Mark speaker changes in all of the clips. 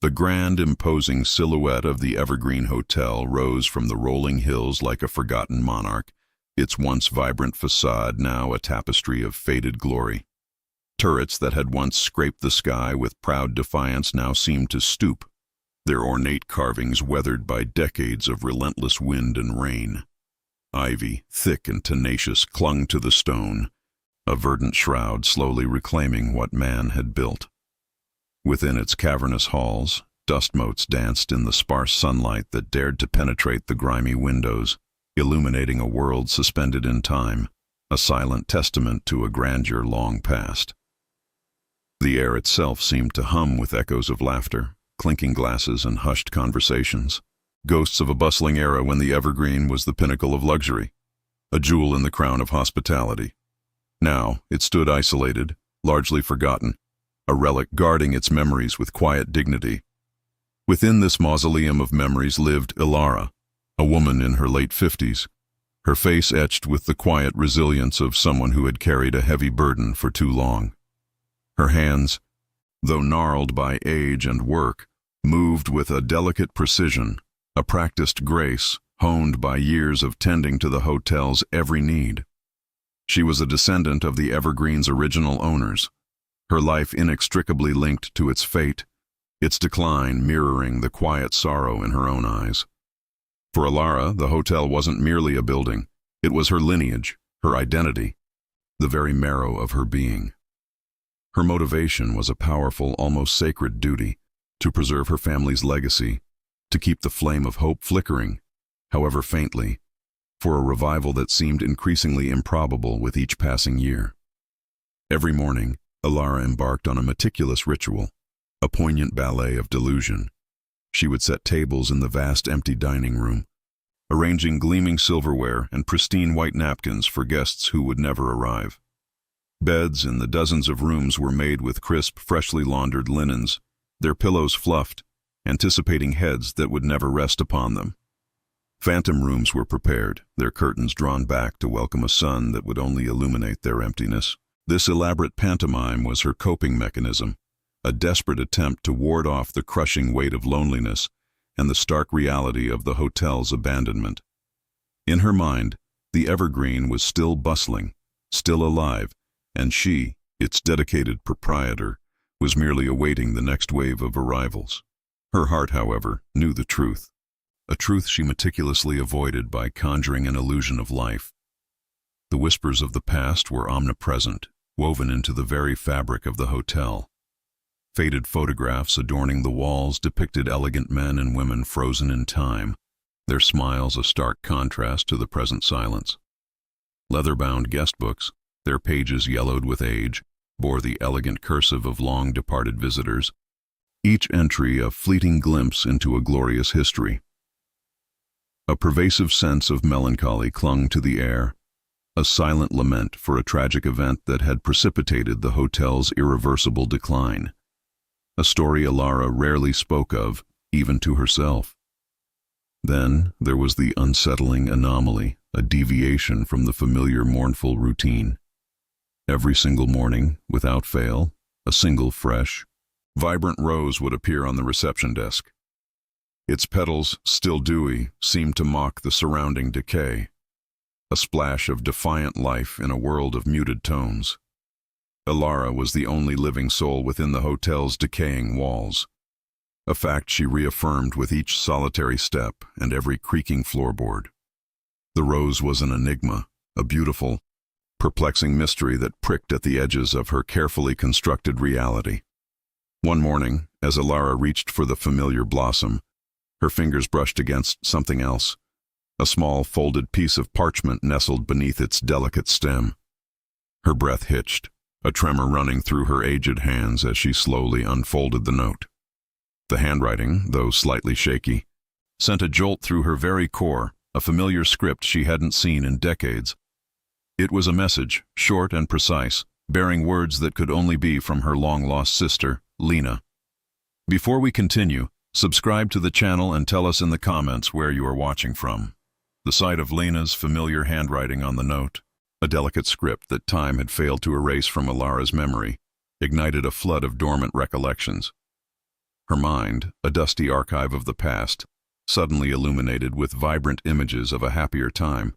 Speaker 1: The grand, imposing silhouette of the Evergreen Hotel rose from the rolling hills like a forgotten monarch, its once vibrant facade now a tapestry of faded glory. Turrets that had once scraped the sky with proud defiance now seemed to stoop, their ornate carvings weathered by decades of relentless wind and rain. Ivy, thick and tenacious, clung to the stone, a verdant shroud slowly reclaiming what man had built. Within its cavernous halls, dust motes danced in the sparse sunlight that dared to penetrate the grimy windows, illuminating a world suspended in time, a silent testament to a grandeur long past. The air itself seemed to hum with echoes of laughter, clinking glasses and hushed conversations, ghosts of a bustling era when the Evergreen was the pinnacle of luxury, a jewel in the crown of hospitality. Now it stood isolated, largely forgotten, a relic guarding its memories with quiet dignity. Within this mausoleum of memories lived Elara, a woman in her late 50s, her face etched with the quiet resilience of someone who had carried a heavy burden for too long. Her hands, though gnarled by age and work, moved with a delicate precision, a practiced grace honed by years of tending to the hotel's every need. She was a descendant of the Evergreen's original owners, her life inextricably linked to its fate, its decline mirroring the quiet sorrow in her own eyes. For Elara, the hotel wasn't merely a building, it was her lineage, her identity, the very marrow of her being. Her motivation was a powerful, almost sacred duty, to preserve her family's legacy, to keep the flame of hope flickering, however faintly, for a revival that seemed increasingly improbable with each passing year. Every morning, Elara embarked on a meticulous ritual, a poignant ballet of delusion. She would set tables in the vast empty dining room, arranging gleaming silverware and pristine white napkins for guests who would never arrive. Beds in the dozens of rooms were made with crisp, freshly laundered linens, their pillows fluffed, anticipating heads that would never rest upon them. Phantom rooms were prepared, their curtains drawn back to welcome a sun that would only illuminate their emptiness. This elaborate pantomime was her coping mechanism, a desperate attempt to ward off the crushing weight of loneliness and the stark reality of the hotel's abandonment. In her mind, the Evergreen was still bustling, still alive, and she, its dedicated proprietor, was merely awaiting the next wave of arrivals. Her heart, however, knew the truth, a truth she meticulously avoided by conjuring an illusion of life. The whispers of the past were omnipresent, woven into the very fabric of the hotel. Faded photographs adorning the walls depicted elegant men and women frozen in time, their smiles a stark contrast to the present silence. Leather-bound guest books, their pages yellowed with age, bore the elegant cursive of long-departed visitors, each entry a fleeting glimpse into a glorious history. A pervasive sense of melancholy clung to the air, a silent lament for a tragic event that had precipitated the hotel's irreversible decline. A story Elara rarely spoke of, even to herself. Then there was the unsettling anomaly, a deviation from the familiar mournful routine. Every single morning, without fail, a single fresh, vibrant rose would appear on the reception desk. Its petals, still dewy, seemed to mock the surrounding decay, a splash of defiant life in a world of muted tones. Elara was the only living soul within the hotel's decaying walls, a fact she reaffirmed with each solitary step and every creaking floorboard. The rose was an enigma, a beautiful, perplexing mystery that pricked at the edges of her carefully constructed reality. One morning, as Elara reached for the familiar blossom, her fingers brushed against something else, a small folded piece of parchment nestled beneath its delicate stem. Her breath hitched, a tremor running through her aged hands as she slowly unfolded the note. The handwriting, though slightly shaky, sent a jolt through her very core, a familiar script she hadn't seen in decades. It was a message, short and precise, bearing words that could only be from her long-lost sister, Lena. Before we continue, subscribe to the channel and tell us in the comments where you are watching from. The sight of Lena's familiar handwriting on the note, a delicate script that time had failed to erase from Elara's memory, ignited a flood of dormant recollections. Her mind, a dusty archive of the past, suddenly illuminated with vibrant images of a happier time,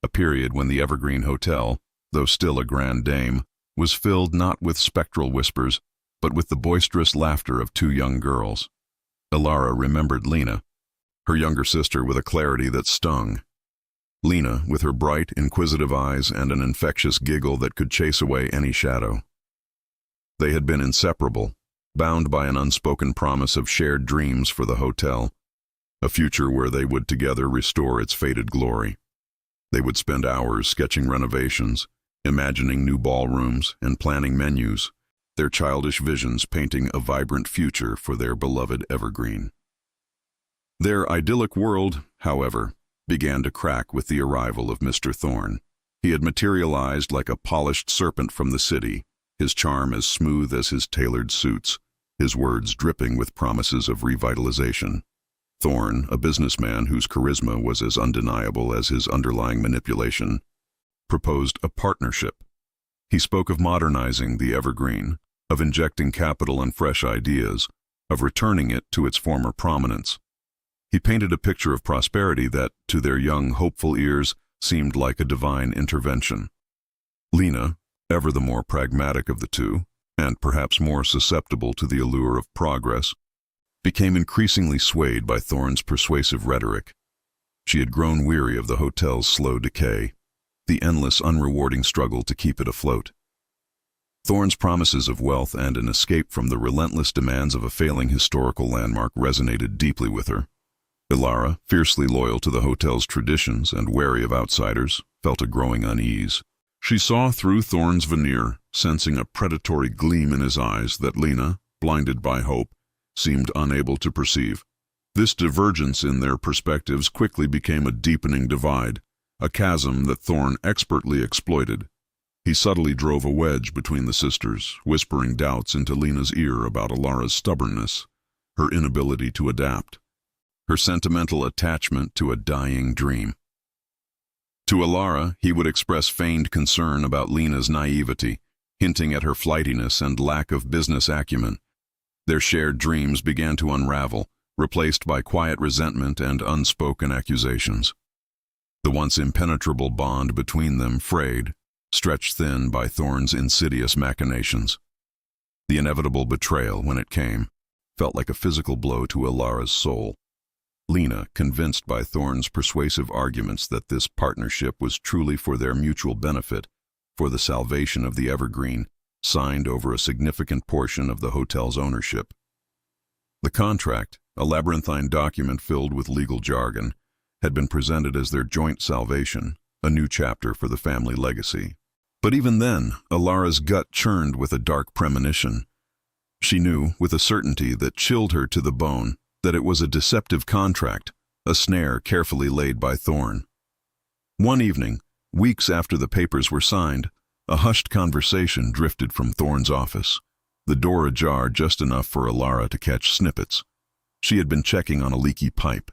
Speaker 1: a period when the Evergreen Hotel, though still a grande dame, was filled not with spectral whispers, but with the boisterous laughter of two young girls. Elara remembered Lena, her younger sister, with a clarity that stung. Lena, with her bright, inquisitive eyes and an infectious giggle that could chase away any shadow. They had been inseparable, bound by an unspoken promise of shared dreams for the hotel, a future where they would together restore its faded glory. They would spend hours sketching renovations, imagining new ballrooms, and planning menus, their childish visions painting a vibrant future for their beloved Evergreen. Their idyllic world, however, began to crack with the arrival of Mr. Thorne. He had materialized like a polished serpent from the city, his charm as smooth as his tailored suits, his words dripping with promises of revitalization. Thorne, a businessman whose charisma was as undeniable as his underlying manipulation, proposed a partnership. He spoke of modernizing the Evergreen, of injecting capital and fresh ideas, of returning it to its former prominence. He painted a picture of prosperity that, to their young, hopeful ears, seemed like a divine intervention. Lena, ever the more pragmatic of the two, and perhaps more susceptible to the allure of progress, became increasingly swayed by Thorne's persuasive rhetoric. She had grown weary of the hotel's slow decay, the endless, unrewarding struggle to keep it afloat. Thorne's promises of wealth and an escape from the relentless demands of a failing historical landmark resonated deeply with her. Elara, fiercely loyal to the hotel's traditions and wary of outsiders, felt a growing unease. She saw through Thorne's veneer, sensing a predatory gleam in his eyes that Lena, blinded by hope, seemed unable to perceive. This divergence in their perspectives quickly became a deepening divide, a chasm that Thorne expertly exploited. He subtly drove a wedge between the sisters, whispering doubts into Lena's ear about Elara's stubbornness, her inability to adapt, her sentimental attachment to a dying dream. To Elara, he would express feigned concern about Lena's naivety, hinting at her flightiness and lack of business acumen. Their shared dreams began to unravel, replaced by quiet resentment and unspoken accusations. The once impenetrable bond between them frayed, stretched thin by Thorne's insidious machinations. The inevitable betrayal, when it came, felt like a physical blow to Elara's soul. Lena, convinced by Thorne's persuasive arguments that this partnership was truly for their mutual benefit, for the salvation of the Evergreen, signed over a significant portion of the hotel's ownership. The contract, a labyrinthine document filled with legal jargon, had been presented as their joint salvation, a new chapter for the family legacy. But even then, Elara's gut churned with a dark premonition. She knew, with a certainty that chilled her to the bone, that it was a deceptive contract, a snare carefully laid by Thorne. One evening, weeks after the papers were signed, a hushed conversation drifted from Thorne's office, the door ajar just enough for Elara to catch snippets. She had been checking on a leaky pipe,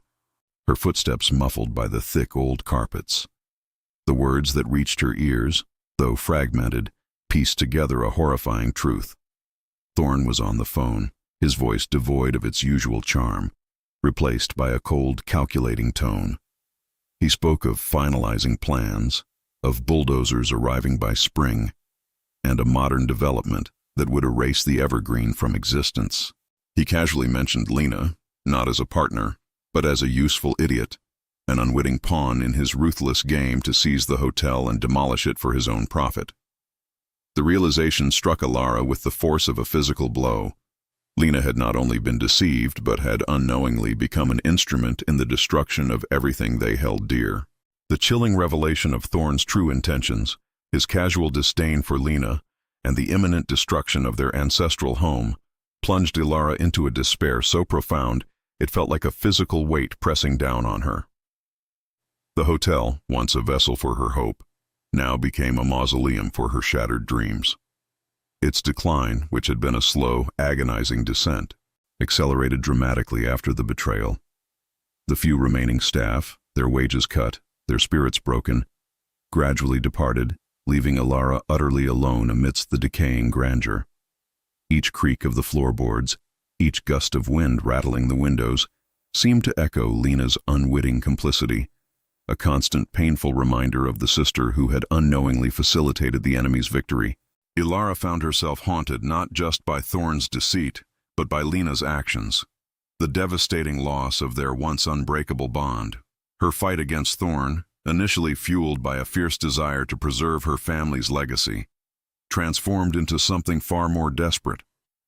Speaker 1: her footsteps muffled by the thick old carpets. The words that reached her ears, though fragmented, pieced together a horrifying truth. Thorne was on the phone, his voice devoid of its usual charm, replaced by a cold, calculating tone. He spoke of finalizing plans, of bulldozers arriving by spring, and a modern development that would erase the Evergreen from existence. He casually mentioned Lena, not as a partner, but as a useful idiot, an unwitting pawn in his ruthless game to seize the hotel and demolish it for his own profit. The realization struck Elara with the force of a physical blow. Lena had not only been deceived, but had unknowingly become an instrument in the destruction of everything they held dear. The chilling revelation of Thorne's true intentions, his casual disdain for Lena, and the imminent destruction of their ancestral home, plunged Elara into a despair so profound it felt like a physical weight pressing down on her. The hotel, once a vessel for her hope, now became a mausoleum for her shattered dreams. Its decline, which had been a slow, agonizing descent, accelerated dramatically after the betrayal. The few remaining staff, their wages cut, their spirits broken, gradually departed, leaving Elara utterly alone amidst the decaying grandeur. Each creak of the floorboards, each gust of wind rattling the windows, seemed to echo Lena's unwitting complicity, a constant painful reminder of the sister who had unknowingly facilitated the enemy's victory. Elara found herself haunted not just by Thorn's deceit, but by Lena's actions. The devastating loss of their once unbreakable bond. Her fight against Thorn, initially fueled by a fierce desire to preserve her family's legacy, transformed into something far more desperate.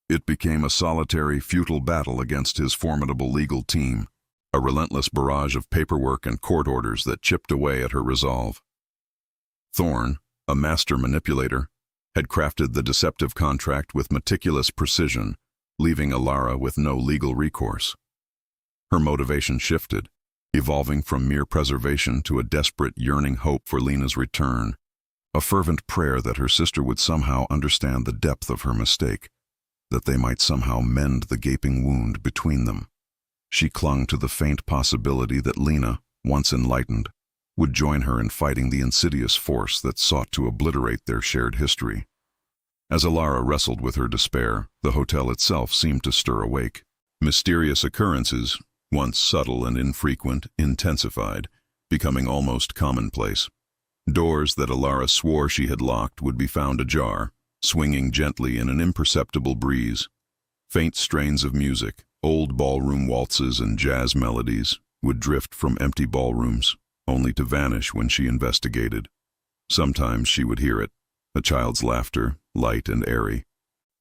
Speaker 1: It became a solitary, futile battle against his formidable legal team, a relentless barrage of paperwork and court orders that chipped away at her resolve. Thorn, a master manipulator, had crafted the deceptive contract with meticulous precision, leaving Elara with no legal recourse. Her motivation shifted, evolving from mere preservation to a desperate, yearning hope for Lena's return, a fervent prayer that her sister would somehow understand the depth of her mistake, that they might somehow mend the gaping wound between them. She clung to the faint possibility that Lena, once enlightened, would join her in fighting the insidious force that sought to obliterate their shared history. As Elara wrestled with her despair, the hotel itself seemed to stir awake. Mysterious occurrences, once subtle and infrequent, intensified, becoming almost commonplace. Doors that Elara swore she had locked would be found ajar, swinging gently in an imperceptible breeze. Faint strains of music, old ballroom waltzes and jazz melodies, would drift from empty ballrooms, only to vanish when she investigated. Sometimes she would hear it, a child's laughter, light and airy,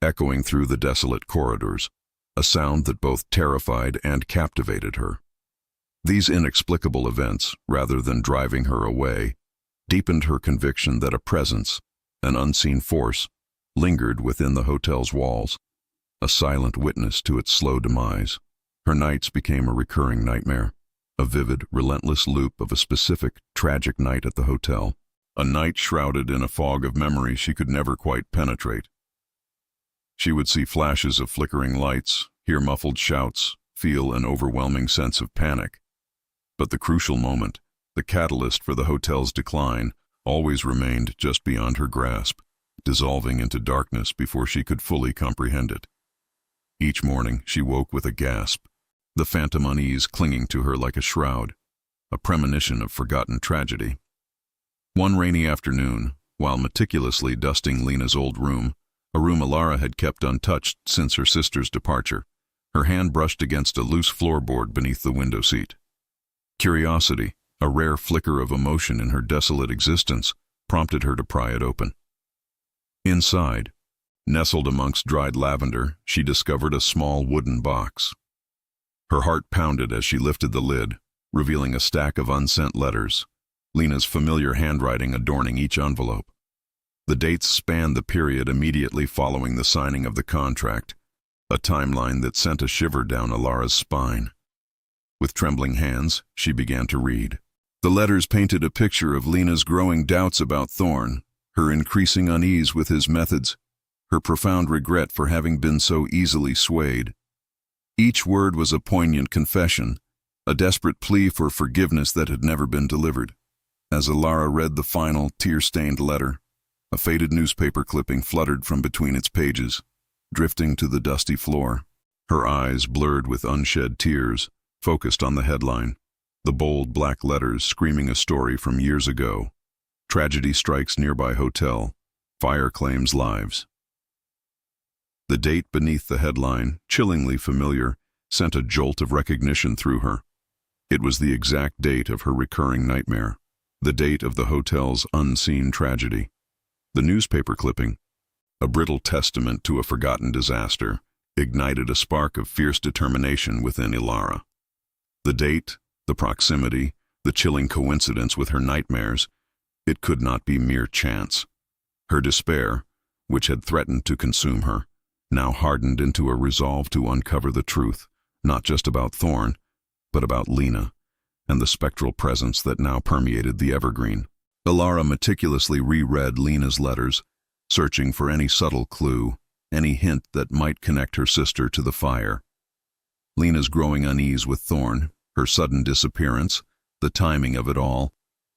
Speaker 1: echoing through the desolate corridors, a sound that both terrified and captivated her. These inexplicable events, rather than driving her away, deepened her conviction that a presence, an unseen force, lingered within the hotel's walls, a silent witness to its slow demise. Her nights became a recurring nightmare, a vivid, relentless loop of a specific, tragic night at the hotel, a night shrouded in a fog of memory she could never quite penetrate. She would see flashes of flickering lights, hear muffled shouts, feel an overwhelming sense of panic. But the crucial moment, the catalyst for the hotel's decline, always remained just beyond her grasp, dissolving into darkness before she could fully comprehend it. Each morning she woke with a gasp, the phantom unease clinging to her like a shroud, a premonition of forgotten tragedy. One rainy afternoon, while meticulously dusting Lena's old room, a room Elara had kept untouched since her sister's departure, her hand brushed against a loose floorboard beneath the window seat. Curiosity, a rare flicker of emotion in her desolate existence, prompted her to pry it open. Inside, nestled amongst dried lavender, she discovered a small wooden box. Her heart pounded as she lifted the lid, revealing a stack of unsent letters, Lena's familiar handwriting adorning each envelope. The dates spanned the period immediately following the signing of the contract, a timeline that sent a shiver down Elara's spine. With trembling hands, she began to read. The letters painted a picture of Lena's growing doubts about Thorn, her increasing unease with his methods, her profound regret for having been so easily swayed. Each word was a poignant confession, a desperate plea for forgiveness that had never been delivered. As Elara read the final, tear-stained letter, a faded newspaper clipping fluttered from between its pages, drifting to the dusty floor. Her eyes, blurred with unshed tears, focused on the headline, the bold black letters screaming a story from years ago. Tragedy strikes nearby hotel. Fire claims lives. The date beneath the headline, chillingly familiar, sent a jolt of recognition through her. It was the exact date of her recurring nightmare, the date of the hotel's unseen tragedy. The newspaper clipping, a brittle testament to a forgotten disaster, ignited a spark of fierce determination within Elara. The date, the proximity, the chilling coincidence with her nightmares, it could not be mere chance. Her despair, which had threatened to consume her, now hardened into a resolve to uncover the truth, not just about Thorn, but about Lena, and the spectral presence that now permeated the Evergreen. Elara meticulously reread Lena's letters, searching for any subtle clue, any hint that might connect her sister to the fire. Lena's growing unease with Thorn, her sudden disappearance, the timing of it all,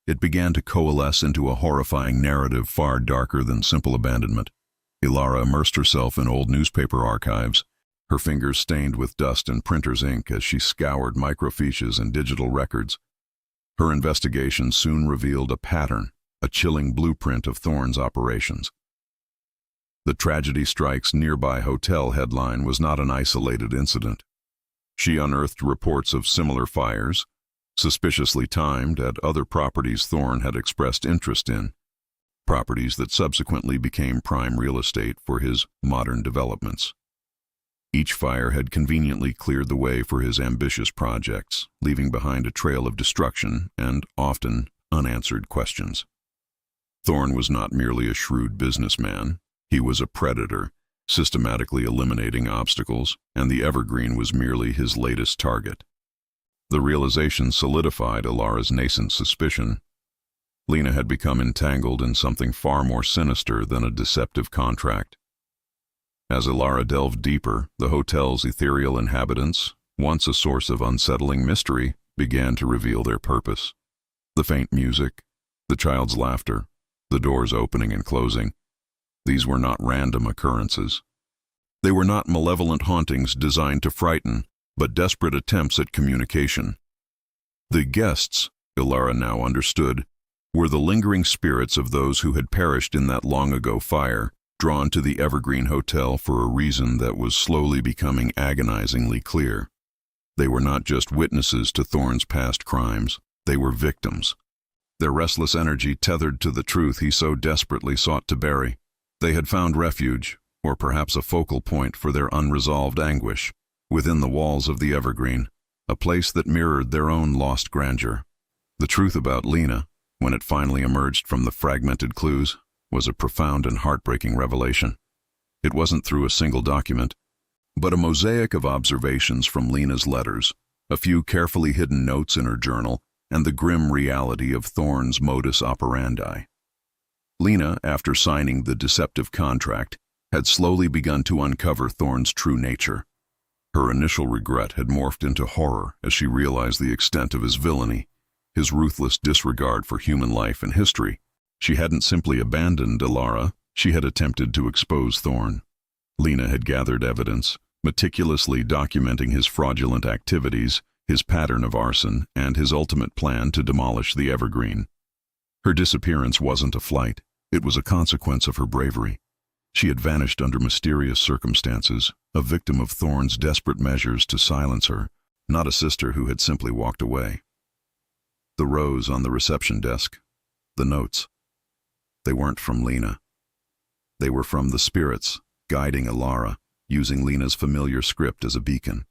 Speaker 1: it began to coalesce into a horrifying narrative far darker than simple abandonment. Elara immersed herself in old newspaper archives, her fingers stained with dust and printer's ink as she scoured microfiches and digital records. Her investigation soon revealed a pattern, a chilling blueprint of Thorne's operations. The Tragedy Strikes Nearby Hotel headline was not an isolated incident. She unearthed reports of similar fires, suspiciously timed, at other properties Thorne had expressed interest in, properties that subsequently became prime real estate for his modern developments. Each fire had conveniently cleared the way for his ambitious projects, leaving behind a trail of destruction and, often, unanswered questions. Thorne was not merely a shrewd businessman. He was a predator, systematically eliminating obstacles, and the Evergreen was merely his latest target. The realization solidified Elara's nascent suspicion. Lena had become entangled in something far more sinister than a deceptive contract. As Elara delved deeper, the hotel's ethereal inhabitants, once a source of unsettling mystery, began to reveal their purpose. The faint music, the child's laughter, the doors opening and closing, these were not random occurrences. They were not malevolent hauntings designed to frighten, but desperate attempts at communication. The guests, Elara now understood, were the lingering spirits of those who had perished in that long-ago fire, drawn to the Evergreen Hotel for a reason that was slowly becoming agonizingly clear. They were not just witnesses to Thorne's past crimes, they were victims. Their restless energy tethered to the truth he so desperately sought to bury. They had found refuge, or perhaps a focal point for their unresolved anguish, within the walls of the Evergreen, a place that mirrored their own lost grandeur. The truth about Lena, when it finally emerged from the fragmented clues, was a profound and heartbreaking revelation. It wasn't through a single document, but a mosaic of observations from Lena's letters, a few carefully hidden notes in her journal, and the grim reality of Thorne's modus operandi. Lena, after signing the deceptive contract, had slowly begun to uncover Thorne's true nature. Her initial regret had morphed into horror as she realized the extent of his villainy, his ruthless disregard for human life and history. She hadn't simply abandoned Elara, she had attempted to expose Thorne. Lena had gathered evidence, meticulously documenting his fraudulent activities, his pattern of arson, and his ultimate plan to demolish the Evergreen. Her disappearance wasn't a flight, it was a consequence of her bravery. She had vanished under mysterious circumstances, a victim of Thorne's desperate measures to silence her, not a sister who had simply walked away. The rose on the reception desk, the notes. They weren't from Lena. They were from the spirits, guiding Elara, using Lena's familiar script as a beacon.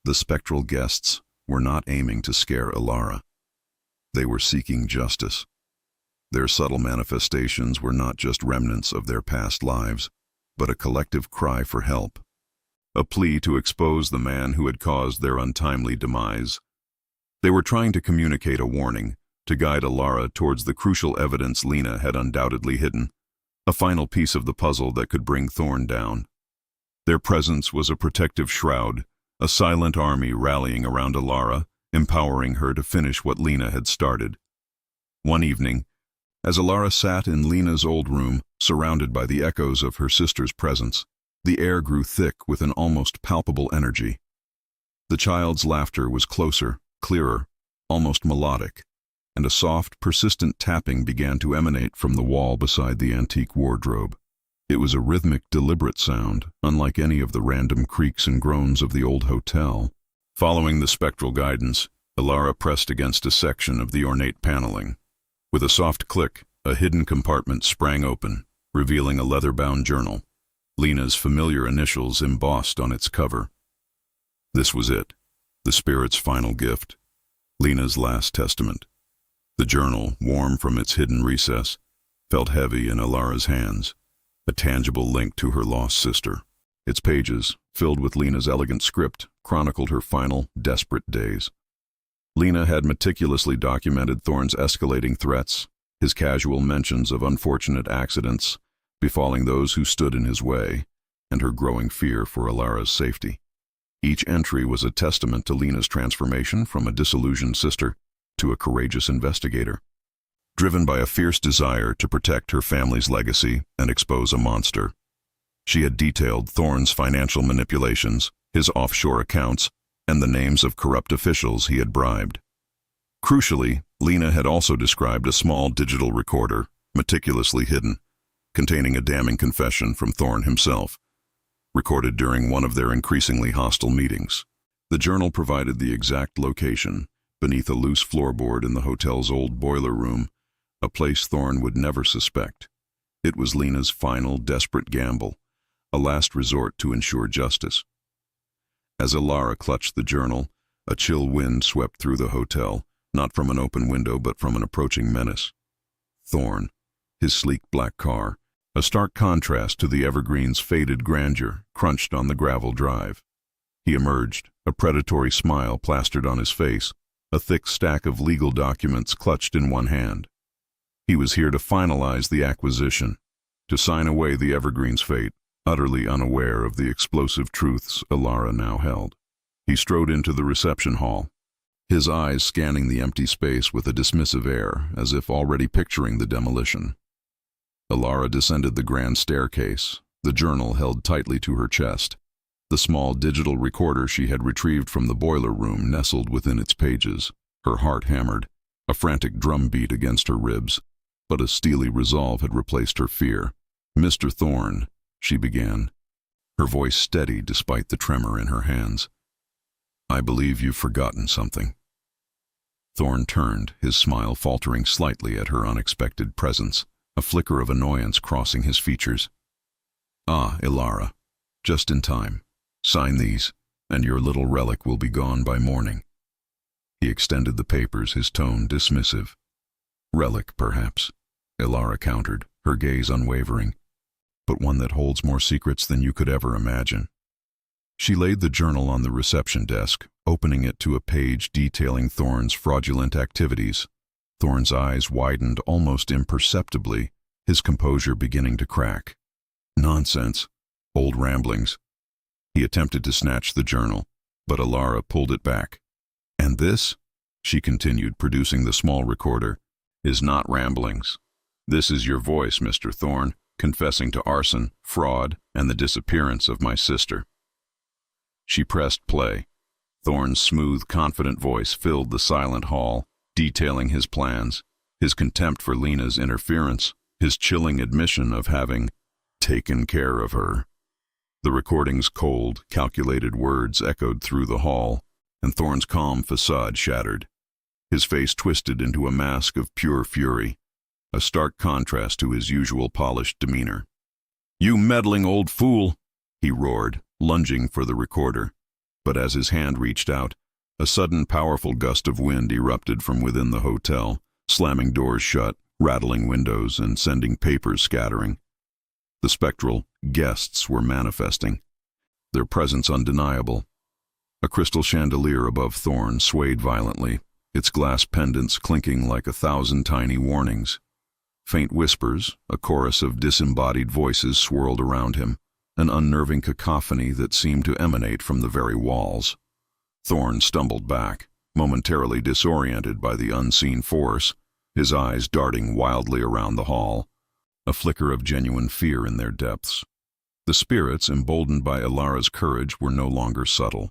Speaker 1: The spectral guests were not aiming to scare Elara. They were seeking justice. Their subtle manifestations were not just remnants of their past lives, but a collective cry for help, a plea to expose the man who had caused their untimely demise. They were trying to communicate a warning, to guide Elara towards the crucial evidence Lena had undoubtedly hidden, a final piece of the puzzle that could bring Thorne down. Their presence was a protective shroud, a silent army rallying around Elara, empowering her to finish what Lena had started. One evening, as Elara sat in Lena's old room, surrounded by the echoes of her sister's presence, the air grew thick with an almost palpable energy. The child's laughter was closer, clearer, almost melodic, and a soft, persistent tapping began to emanate from the wall beside the antique wardrobe. It was a rhythmic, deliberate sound, unlike any of the random creaks and groans of the old hotel. Following the spectral guidance, Elara pressed against a section of the ornate paneling. With a soft click, a hidden compartment sprang open, revealing a leather-bound journal, Lena's familiar initials embossed on its cover. This was it, the spirit's final gift, Lena's last testament. The journal, warm from its hidden recess, felt heavy in Elara's hands, a tangible link to her lost sister. Its pages, filled with Lena's elegant script, chronicled her final, desperate days. Lena had meticulously documented Thorne's escalating threats, his casual mentions of unfortunate accidents befalling those who stood in his way, and her growing fear for Elara's safety. Each entry was a testament to Lena's transformation from a disillusioned sister to a courageous investigator, driven by a fierce desire to protect her family's legacy and expose a monster. She had detailed Thorne's financial manipulations, his offshore accounts, and the names of corrupt officials he had bribed. Crucially, Lena had also described a small digital recorder, meticulously hidden, containing a damning confession from Thorne himself, recorded during one of their increasingly hostile meetings. The journal provided the exact location, beneath a loose floorboard in the hotel's old boiler room, a place Thorne would never suspect. It was Lena's final, desperate gamble, a last resort to ensure justice. As Elara clutched the journal, a chill wind swept through the hotel, not from an open window but from an approaching menace. Thorne, his sleek black car, a stark contrast to the Evergreen's faded grandeur, crunched on the gravel drive. He emerged, a predatory smile plastered on his face, a thick stack of legal documents clutched in one hand. He was here to finalize the acquisition, to sign away the Evergreen's fate, utterly unaware of the explosive truths Elara now held. He strode into the reception hall, his eyes scanning the empty space with a dismissive air, as if already picturing the demolition. Elara descended the grand staircase, the journal held tightly to her chest. The small digital recorder she had retrieved from the boiler room nestled within its pages. Her heart hammered, a frantic drumbeat against her ribs, but a steely resolve had replaced her fear. "Mr. Thorne," she began, her voice steady despite the tremor in her hands. "I believe you've forgotten something." Thorne turned, his smile faltering slightly at her unexpected presence, a flicker of annoyance crossing his features. "Ah, Elara, just in time. Sign these, and your little relic will be gone by morning." He extended the papers, his tone dismissive. "Relic, perhaps," Elara countered, her gaze unwavering, "but one that holds more secrets than you could ever imagine." She laid the journal on the reception desk, opening it to a page detailing Thorne's fraudulent activities. Thorne's eyes widened almost imperceptibly, his composure beginning to crack. "Nonsense. Old ramblings." He attempted to snatch the journal, but Elara pulled it back. "And this," she continued, producing the small recorder, "is not ramblings. This is your voice, Mr. Thorne, confessing to arson, fraud, and the disappearance of my sister." She pressed play. Thorne's smooth, confident voice filled the silent hall, detailing his plans, his contempt for Lena's interference, his chilling admission of having taken care of her. The recording's cold, calculated words echoed through the hall, and Thorne's calm facade shattered. His face twisted into a mask of pure fury, a stark contrast to his usual polished demeanor. "You meddling old fool!" he roared, lunging for the recorder. But as his hand reached out, a sudden powerful gust of wind erupted from within the hotel, slamming doors shut, rattling windows, and sending papers scattering. The spectral guests were manifesting, their presence undeniable. A crystal chandelier above Thorne swayed violently, its glass pendants clinking like 1,000 tiny warnings. Faint whispers, a chorus of disembodied voices swirled around him, an unnerving cacophony that seemed to emanate from the very walls. Thorne stumbled back, momentarily disoriented by the unseen force, his eyes darting wildly around the hall, a flicker of genuine fear in their depths. The spirits, emboldened by Elara's courage, were no longer subtle.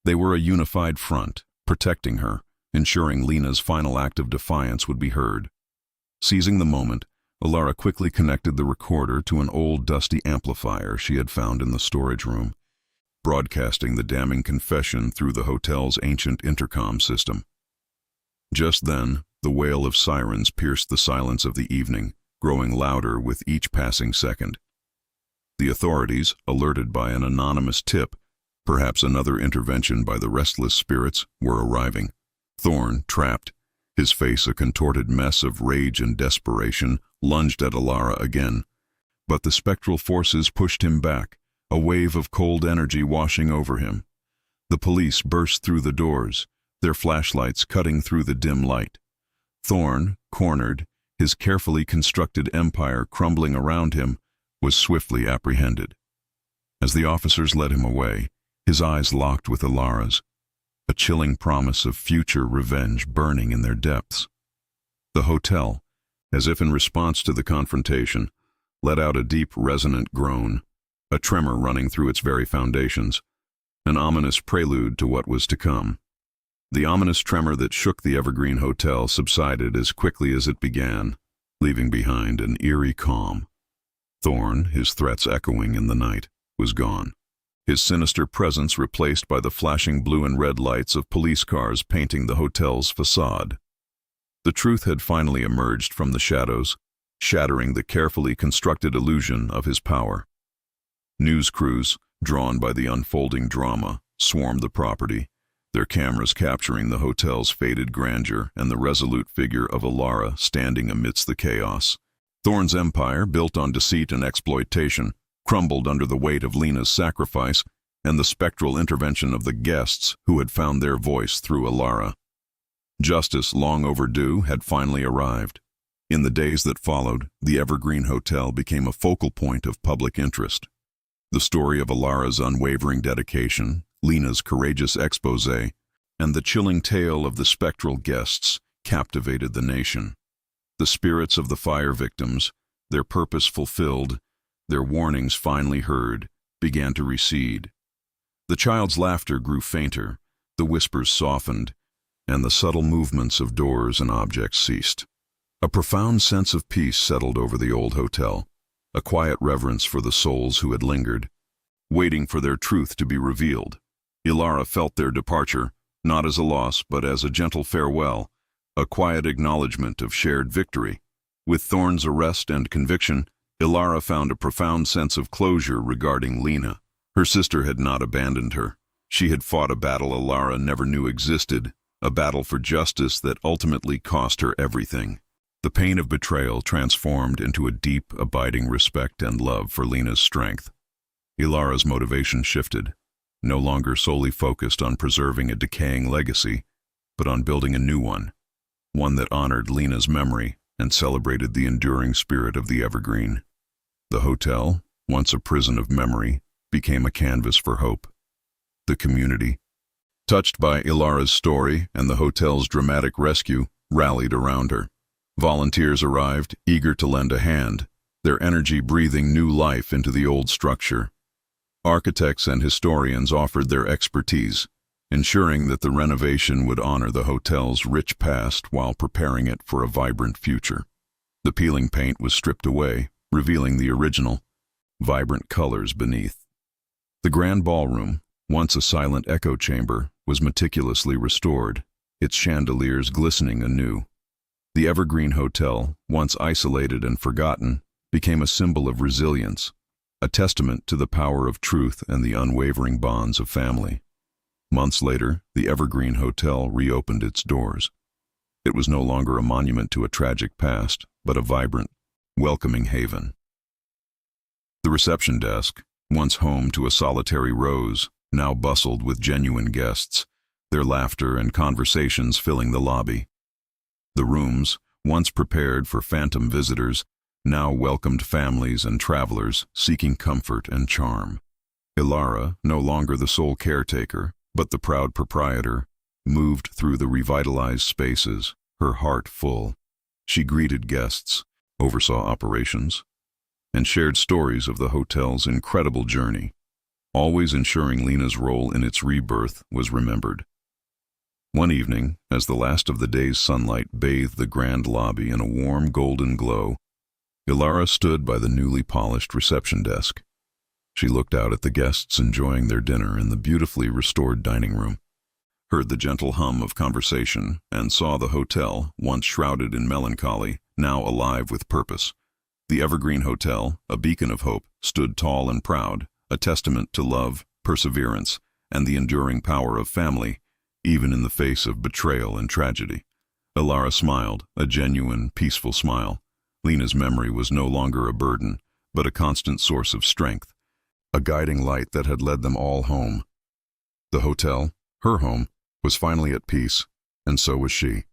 Speaker 1: They were a unified front, protecting her, ensuring Lena's final act of defiance would be heard. Seizing the moment, Elara quickly connected the recorder to an old dusty amplifier she had found in the storage room, broadcasting the damning confession through the hotel's ancient intercom system. Just then, the wail of sirens pierced the silence of the evening, growing louder with each passing second. The authorities, alerted by an anonymous tip, perhaps another intervention by the restless spirits, were arriving. Thorne, trapped, his face a contorted mess of rage and desperation, lunged at Elara again. But the spectral forces pushed him back, a wave of cold energy washing over him. The police burst through the doors, their flashlights cutting through the dim light. Thorne, cornered, his carefully constructed empire crumbling around him, was swiftly apprehended. As the officers led him away, his eyes locked with Elara's, a chilling promise of future revenge burning in their depths. The hotel, as if in response to the confrontation, let out a deep, resonant groan, a tremor running through its very foundations, an ominous prelude to what was to come. The ominous tremor that shook the Evergreen Hotel subsided as quickly as it began, leaving behind an eerie calm. Thorne, his threats echoing in the night, was gone, his sinister presence replaced by the flashing blue and red lights of police cars painting the hotel's facade. The truth had finally emerged from the shadows, shattering the carefully constructed illusion of his power. News crews, drawn by the unfolding drama, swarmed the property, their cameras capturing the hotel's faded grandeur and the resolute figure of Elara standing amidst the chaos. Thorne's empire, built on deceit and exploitation, crumbled under the weight of Lena's sacrifice and the spectral intervention of the guests who had found their voice through Elara. Justice, long overdue, had finally arrived. In the days that followed, the Evergreen Hotel became a focal point of public interest. The story of Elara's unwavering dedication, Lena's courageous exposé, and the chilling tale of the spectral guests captivated the nation. The spirits of the fire victims, their purpose fulfilled, their warnings finally heard, began to recede. The child's laughter grew fainter, the whispers softened, and the subtle movements of doors and objects ceased. A profound sense of peace settled over the old hotel, a quiet reverence for the souls who had lingered, waiting for their truth to be revealed. Elara felt their departure, not as a loss but as a gentle farewell, a quiet acknowledgement of shared victory. With Thorne's arrest and conviction, Elara found a profound sense of closure regarding Lena. Her sister had not abandoned her. She had fought a battle Elara never knew existed, a battle for justice that ultimately cost her everything. The pain of betrayal transformed into a deep, abiding respect and love for Lena's strength. Elara's motivation shifted, no longer solely focused on preserving a decaying legacy, but on building a new one that honored Lena's memory and celebrated the enduring spirit of the Evergreen. The hotel, once a prison of memory, became a canvas for hope. The community, touched by Elara's story and the hotel's dramatic rescue, rallied around her. Volunteers arrived, eager to lend a hand, their energy breathing new life into the old structure. Architects and historians offered their expertise, ensuring that the renovation would honor the hotel's rich past while preparing it for a vibrant future. The peeling paint was stripped away, revealing the original, vibrant colors beneath. The grand ballroom, once a silent echo chamber, was meticulously restored, its chandeliers glistening anew. The Evergreen Hotel, once isolated and forgotten, became a symbol of resilience, a testament to the power of truth and the unwavering bonds of family. Months later, the Evergreen Hotel reopened its doors. It was no longer a monument to a tragic past, but a vibrant, welcoming haven. The reception desk, once home to a solitary Rose, now bustled with genuine guests, their laughter and conversations filling the lobby. The rooms, once prepared for phantom visitors, now welcomed families and travelers seeking comfort and charm. Elara, no longer the sole caretaker, but the proud proprietor, moved through the revitalized spaces, her heart full. She greeted guests, oversaw operations, and shared stories of the hotel's incredible journey, always ensuring Lena's role in its rebirth was remembered. One evening, as the last of the day's sunlight bathed the grand lobby in a warm golden glow, Elara stood by the newly polished reception desk. She looked out at the guests enjoying their dinner in the beautifully restored dining room, heard the gentle hum of conversation, and saw the hotel, once shrouded in melancholy, now alive with purpose. The Evergreen Hotel, a beacon of hope, stood tall and proud, a testament to love, perseverance, and the enduring power of family, even in the face of betrayal and tragedy. Elara smiled, a genuine, peaceful smile. Lena's memory was no longer a burden, but a constant source of strength, a guiding light that had led them all home. The hotel, her home, was finally at peace, and so was she.